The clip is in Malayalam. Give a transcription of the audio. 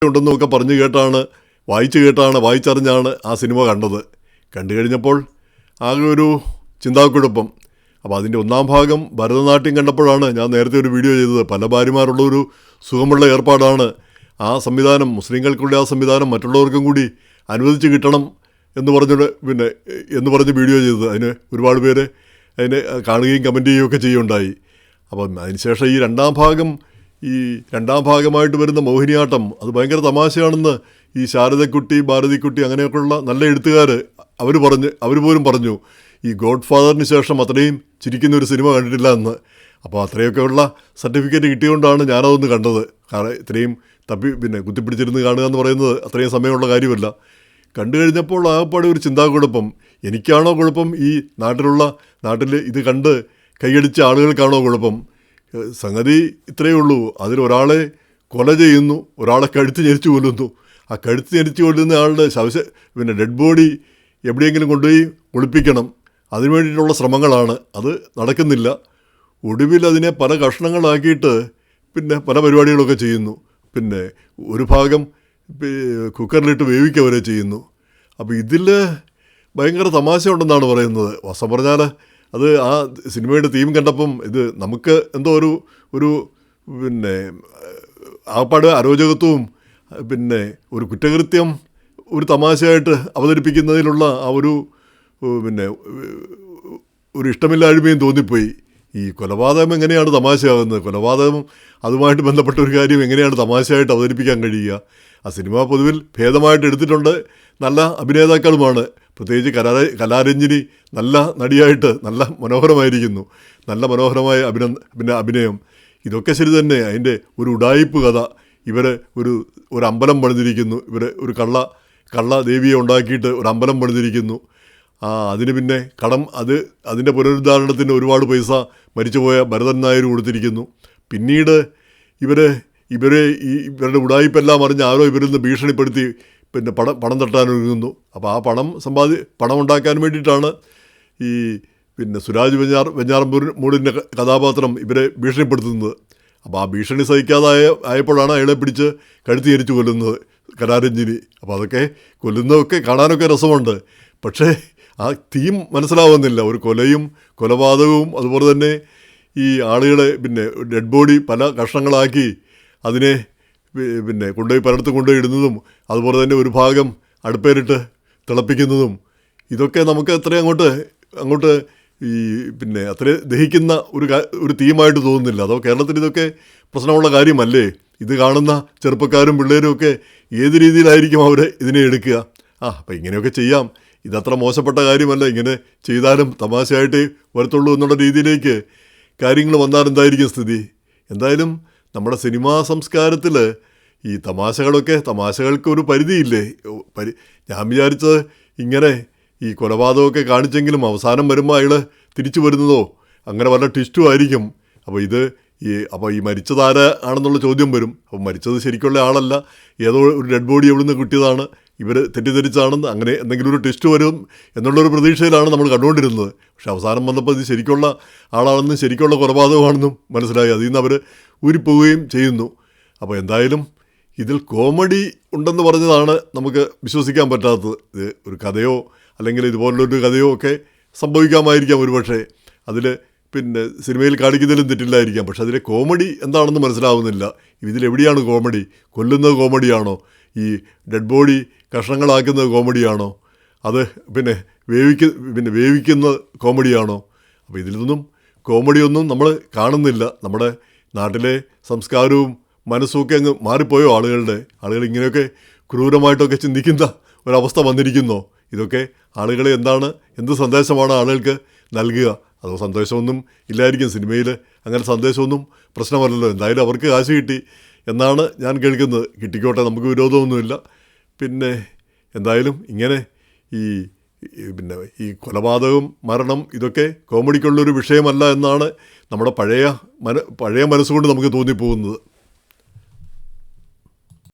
ഉണ്ടെന്നൊക്കെ പറഞ്ഞു കേട്ടാണ്, വായിച്ചറിഞ്ഞാണ് ആ സിനിമ കണ്ടത്. കണ്ടു കഴിഞ്ഞപ്പോൾ ആകെ ഒരു ചിന്താക്കുഴപ്പം. അപ്പോൾ അതിൻ്റെ ഒന്നാം ഭാഗം ഭരതനാട്യം കണ്ടപ്പോഴാണ് ഞാൻ നേരത്തെ ഒരു വീഡിയോ ചെയ്തത്. പല ഭാര്യമാരുള്ളൊരു സുഖമുള്ള ഏർപ്പാടാണ് ആ സംവിധാനം. മുസ്ലിങ്ങൾക്കുള്ള ആ സംവിധാനം മറ്റുള്ളവർക്കും കൂടി അനുവദിച്ച് കിട്ടണം എന്ന് പറഞ്ഞ് വീഡിയോ ചെയ്തത്. അതിന് ഒരുപാട് പേര് അതിനെ കാണുകയും കമൻറ്റ് ചെയ്യുകയൊക്കെ ചെയ്യുകയുണ്ടായി. അപ്പം അതിനുശേഷം ഈ രണ്ടാം ഭാഗമായിട്ട് വരുന്ന മോഹിനിയാട്ടം അത് ഭയങ്കര തമാശയാണെന്ന് ഈ ശാരദക്കുട്ടി, ഭാരതിക്കുട്ടി അങ്ങനെയൊക്കെയുള്ള നല്ല എഴുത്തുകാർ അവർ പോലും പറഞ്ഞു. ഈ ഗോഡ് ഫാദറിന് ശേഷം അത്രയും ചിരിക്കുന്ന ഒരു സിനിമ കണ്ടിട്ടില്ല എന്ന്. അപ്പോൾ അത്രയൊക്കെയുള്ള സർട്ടിഫിക്കറ്റ് കിട്ടിയതുകൊണ്ടാണ് ഞാനതൊന്ന് കണ്ടത്. കാരണം ഇത്രയും കുത്തിപ്പിടിച്ചിരുന്ന് കാണുക എന്ന് പറയുന്നത് അത്രയും സമയമുള്ള കാര്യമല്ല. കണ്ടു കഴിഞ്ഞപ്പോൾ ആകപ്പാടെ ഒരു ചിന്താക്കുഴപ്പം. എനിക്കാണോ കുഴപ്പം, ഈ നാട്ടിൽ ഇത് കണ്ട് കൈയടിച്ച ആളുകൾക്കാണോ കുഴപ്പം? സംഗതി ഇത്രയേ ഉള്ളൂ. അതിലൊരാളെ കൊല ചെയ്യുന്നു, ഒരാളെ കഴുത്ത് ഞെരിച്ചു കൊല്ലുന്നു. ആ കഴുത്ത് ഞെരിച്ചു കൊല്ലുന്ന ആളുടെ ഡെഡ് ബോഡി എവിടെയെങ്കിലും കൊണ്ടുപോയി ഒളിപ്പിക്കണം. അതിനു വേണ്ടിയിട്ടുള്ള ശ്രമങ്ങളാണ്. അത് നടക്കുന്നില്ല. ഒടുവിൽ അതിനെ പല കഷ്ണങ്ങളാക്കിയിട്ട് പല പരിപാടികളൊക്കെ ചെയ്യുന്നു. ഒരു ഭാഗം കുക്കറിലിട്ട് വേവിക്കുക വരെ ചെയ്യുന്നു. അപ്പോൾ ഇതിൽ ഭയങ്കര തമാശ ഉണ്ടെന്നാണ് പറയുന്നത്. വാസ്തവം പറഞ്ഞാൽ അത് ആ സിനിമയുടെ തീം കണ്ടപ്പം ഇത് നമുക്ക് എന്തോ ഒരു ആപ്പാട് അരോചകത്വവും ഒരു കുറ്റകൃത്യം ഒരു തമാശയായിട്ട് അവതരിപ്പിക്കുന്നതിലുള്ള ആ ഒരു ഇഷ്ടമില്ലായ്മയും തോന്നിപ്പോയി. ഈ കൊലപാതകം എങ്ങനെയാണ് തമാശയാകുന്നത്? കൊലപാതകം അതുമായിട്ട് ബന്ധപ്പെട്ട ഒരു കാര്യം എങ്ങനെയാണ് തമാശയായിട്ട് അവതരിപ്പിക്കാൻ കഴിയുക? ആ സിനിമ പൊതുവിൽ ഭേദമായിട്ട് എടുത്തിട്ടുണ്ട്. നല്ല അഭിനേതാക്കളുമാണ്. പ്രത്യേകിച്ച് കലാരഞ്ജിനി നല്ല നടിയായിട്ട് നല്ല മനോഹരമായിരിക്കുന്നു. നല്ല മനോഹരമായ അഭിനയം. ഇതൊക്കെ ശരി തന്നെ. അതിൻ്റെ ഒരു ഉഡായിപ്പ് കഥ. ഇവർ ഒരു അമ്പലം പണിതിരിക്കുന്നു. ഒരു കള്ള ദേവിയെ ഉണ്ടാക്കിയിട്ട് ഒരു അമ്പലം പണിതിരിക്കുന്നു. അതിന് അതിൻ്റെ പുനരുദ്ധാരണത്തിന് ഒരുപാട് പൈസ മരിച്ചുപോയ ഭരതൻ നായർ കൊടുത്തിരിക്കുന്നു. പിന്നീട് ഇവരുടെ ഉഡായിപ്പെല്ലാം അറിഞ്ഞ് ആരോ ഇവരിൽ നിന്ന് ഭീഷണിപ്പെടുത്തി പണം തട്ടാനൊരുങ്ങുന്നു. അപ്പോൾ ആ പണം ഉണ്ടാക്കാൻ വേണ്ടിയിട്ടാണ് ഈ സുരാജ് വെഞ്ഞാറമൂടിൻ്റെ കഥാപാത്രം ഇവരെ ഭീഷണിപ്പെടുത്തുന്നത്. അപ്പോൾ ആ ഭീഷണി ആയപ്പോഴാണ് അയാളെ പിടിച്ച് കഴുത്തി ഞെരിച്ച് കൊല്ലുന്നത് കലാരഞ്ജിനി. അപ്പോൾ അതൊക്കെ കൊല്ലുന്നതൊക്കെ കാണാനൊക്കെ രസമുണ്ട്. പക്ഷേ ആ തീം മനസ്സിലാവുന്നില്ല. ഒരു കൊലപാതകവും അതുപോലെ തന്നെ ഈ ആളുകളെ ഡെഡ് ബോഡി പല കഷ്ണങ്ങളാക്കി അതിനെ പലയിടത്ത് കൊണ്ടുപോയി ഇടുന്നതും അതുപോലെ തന്നെ ഒരു ഭാഗം അടുപ്പേരിട്ട് തിളപ്പിക്കുന്നതും ഇതൊക്കെ നമുക്ക് അത്രയും അങ്ങോട്ട് അത്ര ദഹിക്കുന്ന ഒരു തീമായിട്ട് തോന്നുന്നില്ല. അതോ കേരളത്തിൽ ഇതൊക്കെ പ്രശ്നമുള്ള കാര്യമല്ലേ? ഇത് കാണുന്ന ചെറുപ്പക്കാരും പിള്ളേരും ഒക്കെ ഏത് രീതിയിലായിരിക്കും അവർ ഇതിനെ എടുക്കുക? അപ്പം ഇങ്ങനെയൊക്കെ ചെയ്യാം, ഇതത്ര മോശപ്പെട്ട കാര്യമല്ല, ഇങ്ങനെ ചെയ്താലും തമാശയായിട്ടേ വരത്തുള്ളൂ എന്നുള്ള രീതിയിലേക്ക് കാര്യങ്ങൾ വന്നാൽ എന്തായിരിക്കും സ്ഥിതി? എന്തായാലും നമ്മുടെ സിനിമാ സംസ്കാരത്തിൽ ഈ തമാശകൾക്ക് ഒരു പരിധിയില്ലേ? ഞാൻ വിചാരിച്ചത് ഇങ്ങനെ ഈ കൊലപാതകമൊക്കെ കാണിച്ചെങ്കിലും അവസാനം വരുമ്പോൾ അയാൾ തിരിച്ചു വരുന്നതോ അങ്ങനെ വല്ല ട്വിസ്റ്റും ആയിരിക്കും. അപ്പോൾ ഈ മരിച്ചതാരാണെന്നുള്ള ചോദ്യം വരും. അപ്പോൾ മരിച്ചത് ശരിക്കുള്ള ആളല്ല, ഏതോ ഒരു ഡെഡ് ബോഡി എവിടെ നിന്ന് കിട്ടിയതാണ്, ഇവർ തെറ്റിദ്ധരിച്ചാണെന്ന്, അങ്ങനെ എന്തെങ്കിലും ഒരു ട്വിസ്റ്റ് വരും എന്നുള്ളൊരു പ്രതീക്ഷയിലാണ് നമ്മൾ കണ്ടുകൊണ്ടിരുന്നത്. പക്ഷേ അവസാനം വന്നപ്പോൾ ഇത് ശരിക്കുള്ള ആളാണെന്നും ശരിക്കുള്ള കൊലപാതകമാണെന്നും മനസ്സിലായി. അതിൽ നിന്ന് അവർ ഊരിപ്പോവുകയും ചെയ്യുന്നു. അപ്പോൾ എന്തായാലും ഇതിൽ കോമഡി ഉണ്ടെന്ന് പറഞ്ഞതാണ് നമുക്ക് വിശ്വസിക്കാൻ പറ്റാത്തത്. ഇത് ഒരു കഥയോ അല്ലെങ്കിൽ ഇതുപോലുള്ളൊരു കഥയോ ഒക്കെ സംഭവിക്കാമായിരിക്കാം ഒരുപക്ഷെ. അതിൽ സിനിമയിൽ കാണിക്കുന്നതിലും തെറ്റില്ലായിരിക്കാം. പക്ഷെ അതിലെ കോമഡി എന്താണെന്ന് മനസ്സിലാവുന്നില്ല. ഇതിലെവിടെയാണ് കോമഡി? കൊല്ലുന്നത് കോമഡിയാണോ? ഈ ഡെഡ് ബോഡി കഷ്ണങ്ങളാക്കുന്നത് കോമഡിയാണോ? അത് വേവിക്കുന്ന കോമഡിയാണോ? അപ്പോൾ ഇതിലൊന്നും കോമഡിയൊന്നും നമ്മൾ കാണുന്നില്ല. നമ്മുടെ നാട്ടിലെ സംസ്കാരവും മനസ്സുമൊക്കെ അങ്ങ് മാറിപ്പോയോ ആളുകൾ ഇങ്ങനെയൊക്കെ ക്രൂരമായിട്ടൊക്കെ ചിന്തിക്കുന്ന ഒരവസ്ഥ വന്നിരിക്കുന്നോ? ഇതൊക്കെ ആളുകളെ എന്ത് സന്ദേശമാണ് ആളുകൾക്ക് നൽകുക? അതോ സന്ദേശമൊന്നും ഇല്ലായിരിക്കും. സിനിമയിൽ അങ്ങനെ സന്ദേശമൊന്നും പ്രശ്നമല്ലല്ലോ. എന്തായാലും അവർക്ക് കാശ് കിട്ടി എന്നാണ് ഞാൻ കേൾക്കുന്നത്. കിട്ടിക്കോട്ടെ, നമുക്ക് വിരോധമൊന്നുമില്ല. എന്തായാലും ഇങ്ങനെ ഈ കൊലപാതകം, മരണം ഇതൊക്കെ കോമഡിക്കുള്ളൊരു വിഷയമല്ല എന്നാണ് നമ്മുടെ പഴയ മനസ്സുകൊണ്ട് നമുക്ക് തോന്നിപ്പോകുന്നത്.